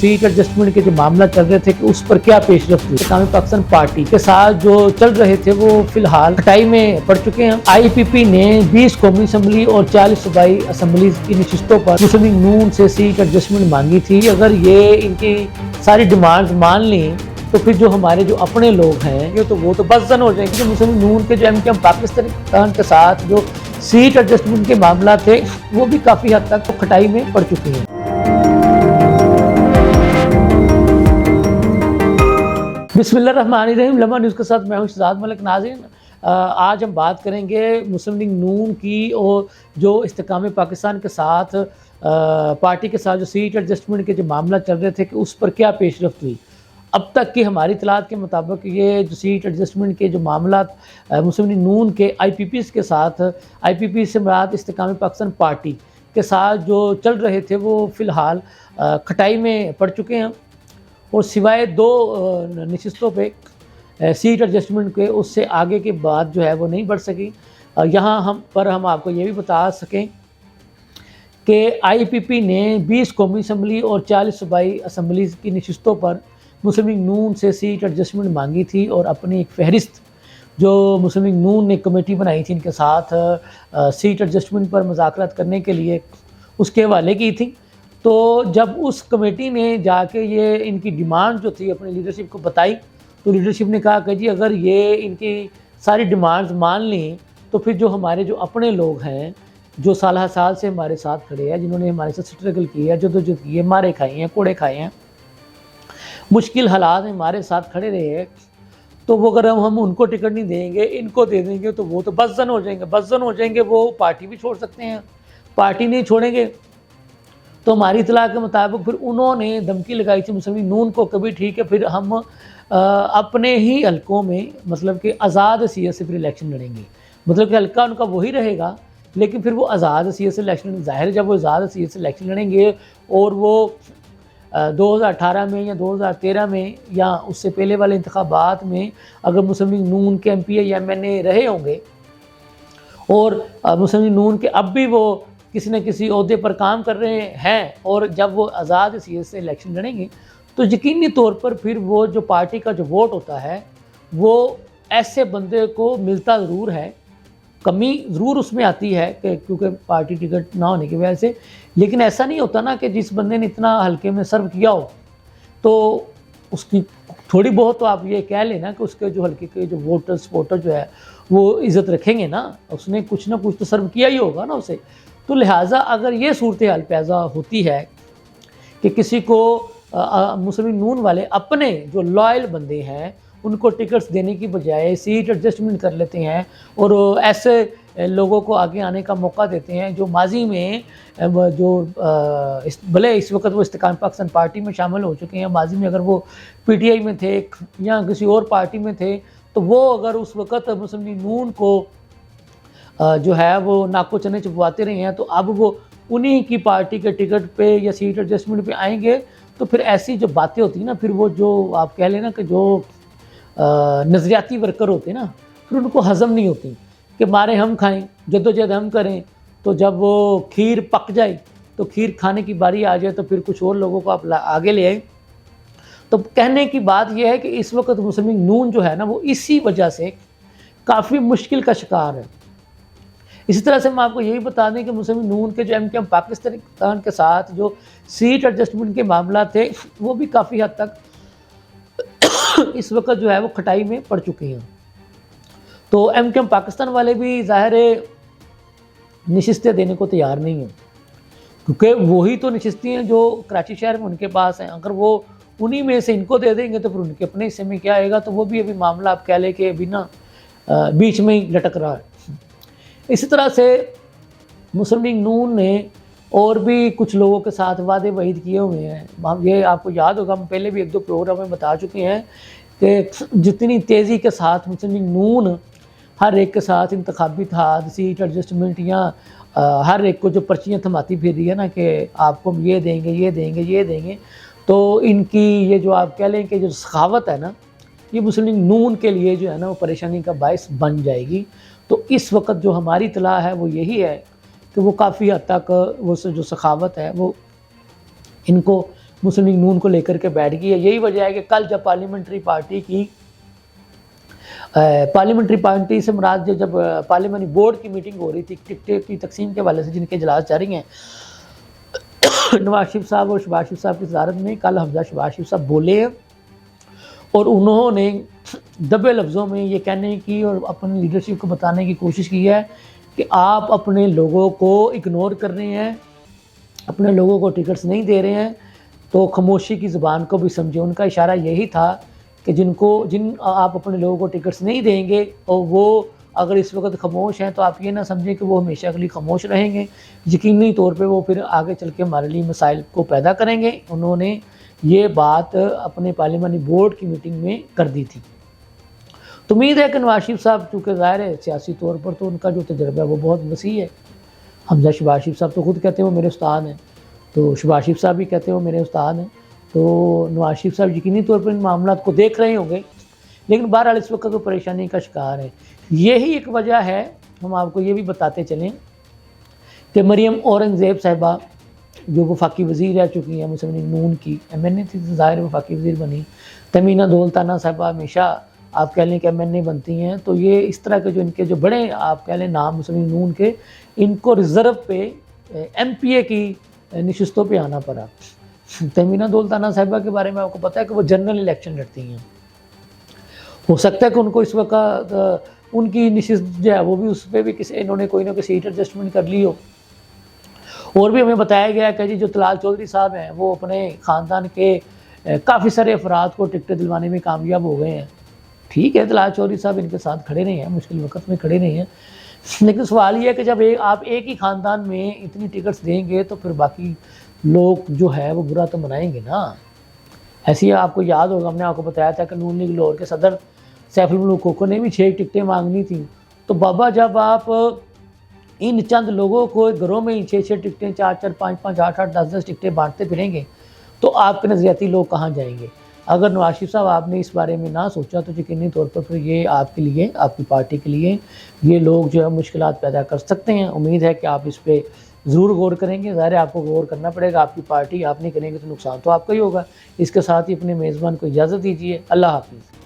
Seat adjustment के जो मामला चल रहे थे कि उस पर क्या पेशरफ्त हुई। इस्लामी पाकिस्तान पार्टी के साथ जो चल रहे थे वो फिलहाल खटाई में पड़ चुके हैं। IPP ने 20 कौमी असम्बली और 40 सूबाई असम्बली की नशिस्तों पर मुस्लिम लीग नून से सीट एडजस्टमेंट मांगी थी। अगर ये इनकी सारी डिमांड्स मान ली तो फिर जो हमारे जो अपने लोग हैं ये तो वो तो बस-जन हो जाएंगे। मुस्लिम लीग नून के जो MKM पाकिस्तान के साथ जो सीट एडजस्टमेंट के मामला थे वो भी काफ़ी हद तक खटाई में पड़ चुके हैं। बिस्मिल्लाहिर्रहमानिर्रहीम। लम्हा न्यूज़ के साथ मैं हूं शहजाद मलिक। नाज़रीन, आज हम बात करेंगे मुस्लिम लीग नून की और जो इस्तेकाम पाकिस्तान के साथ पार्टी के साथ जो सीट एडजस्टमेंट के जो मामला चल रहे थे कि उस पर क्या पेशरफ्त हुई। अब तक की हमारी इतलात के मुताबिक ये जो सीट एडजस्टमेंट के जो मामला मुस्लिम लीग नून के IPP के साथ, IPP से मुराद इस्तेकाम पाकिस्तान पार्टी के साथ जो चल रहे थे वो फ़िलहाल खटाई में पड़ चुके हैं और सिवाय 2 नशिस्तों पे सीट एडजस्टमेंट के उससे आगे की बात जो है वो नहीं बढ़ सकी। यहाँ हम आपको ये भी बता सकें कि IPP ने 20 कौमी असम्बली और 40 सूबाई असम्बली की नशिस्तों पर मुस्लिम लीग नून से सीट एडजस्टमेंट मांगी थी और अपनी एक फहरिस्त जो मुस्लिम लीग नून ने कमेटी बनाई थी इनके साथ सीट एडजस्टमेंट पर मुज़ाकरात करने के लिए उसके हवाले की थी। तो जब उस कमेटी ने जाके ये इनकी डिमांड जो थी अपनी लीडरशिप को बताई तो लीडरशिप ने कहा कि जी अगर ये इनकी सारी डिमांड्स मान ली तो फिर जो हमारे जो अपने लोग हैं जो साल से हमारे साथ खड़े हैं, जिन्होंने हमारे साथ स्ट्रगल की है, जदोजहद की है, मारे खाए हैं, कोड़े खाए हैं, मुश्किल हालात में हमारे साथ खड़े रहे हैं, तो वो अगर हम उनको टिकट नहीं देंगे, इनको दे देंगे तो वो तो बस-जन हो जाएंगे। वो पार्टी भी छोड़ सकते हैं, पार्टी नहीं छोड़ेंगे तो हमारी इतला के मुताबिक फिर उन्होंने धमकी लगाई थी मुस्लिम लीग नून को, कभी ठीक है फिर हम अपने ही हलकों में मतलब कि आज़ाद हैसियत से फिर इलेक्शन लड़ेंगे। मतलब कि हल्का उनका वही रहेगा लेकिन फिर वो आज़ाद हैसियत से इलेक्शन, जाहिर है जब वो आज़ाद हैसियत से इलेक्शन लड़ेंगे और वो 2018 में या 2013 में या उससे पहले वाले इंतखाबात में अगर मुस्लिम लीग नून के MP या MNA रहे होंगे और मुस्लिम लीग नून के अब भी वो किसी न किसी ओहदे पर काम कर रहे हैं और जब वो आज़ाद हैसियत से इलेक्शन लड़ेंगे तो यकीनी तौर पर फिर वो जो पार्टी का जो वोट होता है वो ऐसे बंदे को मिलता ज़रूर है, कमी ज़रूर उसमें आती है कि क्योंकि पार्टी टिकट ना होने की वजह से, लेकिन ऐसा नहीं होता ना कि जिस बंदे ने इतना हल्के में सर्व किया हो तो उसकी थोड़ी बहुत तो आप ये कह लेना कि उसके जो हल्के के जो सपोर्टर जो है वो इज़्ज़त रखेंगे ना, उसने कुछ ना कुछ तो सर्व किया ही होगा ना उसे। तो लिहाजा अगर ये सूरत हाल पैदा होती है कि किसी को मुस्लिम लीग नून वाले अपने जो लॉयल बंदे हैं उनको टिकट्स देने की बजाय सीट एडजस्टमेंट कर लेते हैं और ऐसे लोगों को आगे आने का मौका देते हैं जो माजी में जो भले इस वक्त वो इस्तेकाम पाकिस्तान पार्टी में शामिल हो चुके हैं, माजी में अगर वो PTI में थे या किसी और पार्टी में थे तो वो अगर उस वक्त मुस्लिम लीग नून को जो है वो नाको चने चुपवाते रहे हैं तो अब वो उन्हीं की पार्टी के टिकट पे या सीट एडजस्टमेंट पे आएंगे तो फिर ऐसी जो बातें होती हैं ना, फिर वो जो आप कह लेना कि जो नज़रियाती वर्कर होते हैं ना, फिर उनको हज़म नहीं होती कि मारे हम खाएं, जद्दोजहद हम करें, तो जब वो खीर पक जाए तो खीर खाने की बारी आ जाए तो फिर कुछ और लोगों को आप आगे ले आए। तो कहने की बात यह है कि इस वक्त मुस्लिम लीग नून जो है ना वो इसी वजह से काफ़ी मुश्किल का शिकार है। इसी तरह से हम आपको ये भी बता दें कि मुस्लिम लीग नून के जो MKM पाकिस्तान के साथ जो सीट एडजस्टमेंट के मामला थे वो भी काफ़ी हद तक इस वक्त जो है वो खटाई में पड़ चुके हैं। तो MKM पाकिस्तान वाले भी ज़ाहिर है नशिस्तें देने को तैयार नहीं हैं क्योंकि वही तो नशिस्तें हैं जो कराची शहर में उनके पास हैं। अगर वो उन्हीं में से इनको दे देंगे तो फिर उनके अपने हिस्से में क्या आएगा, तो वो भी अभी मामला आप कह लें कि अभी ना बीच में ही लटक रहा है। इसी तरह से मुस्लिम लीग नून ने और भी कुछ लोगों के साथ वादे वहीद किए हुए हैं। ये आपको याद होगा, हम पहले भी 1-2 प्रोग्राम में बता चुके हैं कि जितनी तेज़ी के साथ मुस्लिम लीग नून हर एक के साथ इंतखाबी इत्तेहाद, सीट एडजस्टमेंट या हर एक को जो पर्चियाँ थमाती फिर रही है ना कि आपको हम ये देंगे, तो इनकी ये जो आप कह लें कि जो सखावत है ना, ये मुस्लिम लीग नून के लिए जो है ना वो परेशानी का बायस बन जाएगी। तो इस वक्त जो हमारी इतला है वो यही है कि वो काफ़ी हद तक वो जो सखावत है वो इनको مسلم لیگ نون کو لے کر کے بیٹھ گئی ہے۔ یہی وجہ ہے کہ کل جب پارلیمنٹری پارٹی سے مراد جب پارلیمانی بورڈ کی میٹنگ ہو رہی تھی ٹکٹیں کی تقسیم کے حوالے سے جن کے اجلاس جاری ہیں، نواز شریف صاحب اور شہباز شریف صاحب کی صدارت میں کل حمزہ شہباز شریف صاحب بولے ہیں اور انہوں نے دبے لفظوں میں یہ کہنے کی اور اپنی لیڈرشپ کو بتانے کی کوشش کی ہے کہ آپ اپنے لوگوں کو اگنور کر رہے ہیں، اپنے لوگوں کو ٹکٹس نہیں دے رہے ہیں، تو خاموشی کی زبان کو بھی سمجھے۔ ان کا اشارہ یہی تھا کہ جن آپ اپنے لوگوں کو ٹکٹس نہیں دیں گے اور وہ اگر اس وقت خاموش ہیں تو آپ یہ نہ سمجھیں کہ وہ ہمیشہ کے لیے خاموش رہیں گے، یقینی طور پہ وہ پھر آگے چل کے ہمارے لیے مسائل کو پیدا کریں گے۔ انہوں نے یہ بات اپنے پارلیمانی بورڈ کی میٹنگ میں کر دی تھی۔ تو امید ہے کہ نواز شریف صاحب چونکہ ظاہر ہے سیاسی طور پر تو ان کا جو تجربہ ہے وہ بہت وسیع ہے۔ حمزہ شہباز شریف صاحب تو خود کہتے ہیں وہ میرے استاد ہیں، تو شہباز شریف صاحب بھی کہتے ہیں وہ میرے استاد ہیں، تو نواز شریف صاحب یقینی طور پر ان معاملات کو دیکھ رہے ہوں گے، لیکن بہرحال اس وقت وہ پریشانی کا شکار ہے۔ یہی ایک وجہ ہے، ہم آپ کو یہ بھی بتاتے چلیں کہ مریم اورنگزیب صاحبہ جو وفاقی وزیر رہ چکی ہیں مسلم لیگ نون کی، ایم این اے تھی تو ظاہر وفاقی وزیر بنی، تمینہ دولتانہ صاحبہ ہمیشہ آپ کہہ لیں کہ ایم این اے بنتی ہیں، تو یہ اس طرح کے جو ان کے جو بڑے آپ کہہ لیں نام مسلم لیگ نون کے، ان کو ریزرو پہ ایم پی اے کی نشستوں پہ آنا پڑا۔ تمینہ دولتانہ صاحبہ کے بارے میں آپ کو پتہ ہے کہ وہ جنرل الیکشن لڑتی ہیں، ہو سکتا ہے کہ ان کو اس وقت ان کی نشست جو ہے وہ بھی اس پہ بھی انہوں نے کوئی نہ کوئی سیٹ ایڈجسٹمنٹ کر لی ہو۔ اور بھی ہمیں بتایا گیا ہے کہ جی جو طلال چودھری صاحب ہیں وہ اپنے خاندان کے کافی سارے افراد کو ٹکٹیں دلوانے میں کامیاب ہو گئے ہیں۔ ٹھیک ہے، طلال چودھری صاحب ان کے ساتھ کھڑے نہیں ہیں، مشکل وقت میں کھڑے نہیں ہیں، لیکن سوال یہ ہے کہ جب آپ ایک ہی خاندان میں اتنی ٹکٹس دیں گے تو پھر باقی لوگ جو ہے وہ برا تو منائیں گے نا۔ ایسے ہی آپ کو یاد ہوگا ہم نے آپ کو بتایا تھا کہ نون لیگ لاہور کے صدر سیف الملوک کوکو نے بھی 6 ٹکٹیں مانگنی تھیں، تو بابا جب آپ ان چند لوگوں کو گھروں میں 6 ٹکٹیں 4 5 5 8 8 10 10 ٹکٹیں بانٹتے پھریں گے تو آپ کے نظریاتی لوگ کہاں جائیں گے؟ اگر نواز شریف صاحب آپ نے اس بارے میں نہ سوچا تو یقینی طور پر پھر یہ آپ کے لیے، آپ کی پارٹی کے لیے یہ لوگ جو ہے مشکلات پیدا کر سکتے ہیں۔ امید ہے کہ آپ اس پہ ضرور غور کریں گے، ظاہر ہے آپ کو غور کرنا پڑے گا، آپ کی پارٹی آپ نہیں کریں گے تو نقصان تو آپ کا ہی ہوگا۔ اس کے ساتھ ہی اپنے میزبان کو اجازت دیجیے، اللہ حافظ۔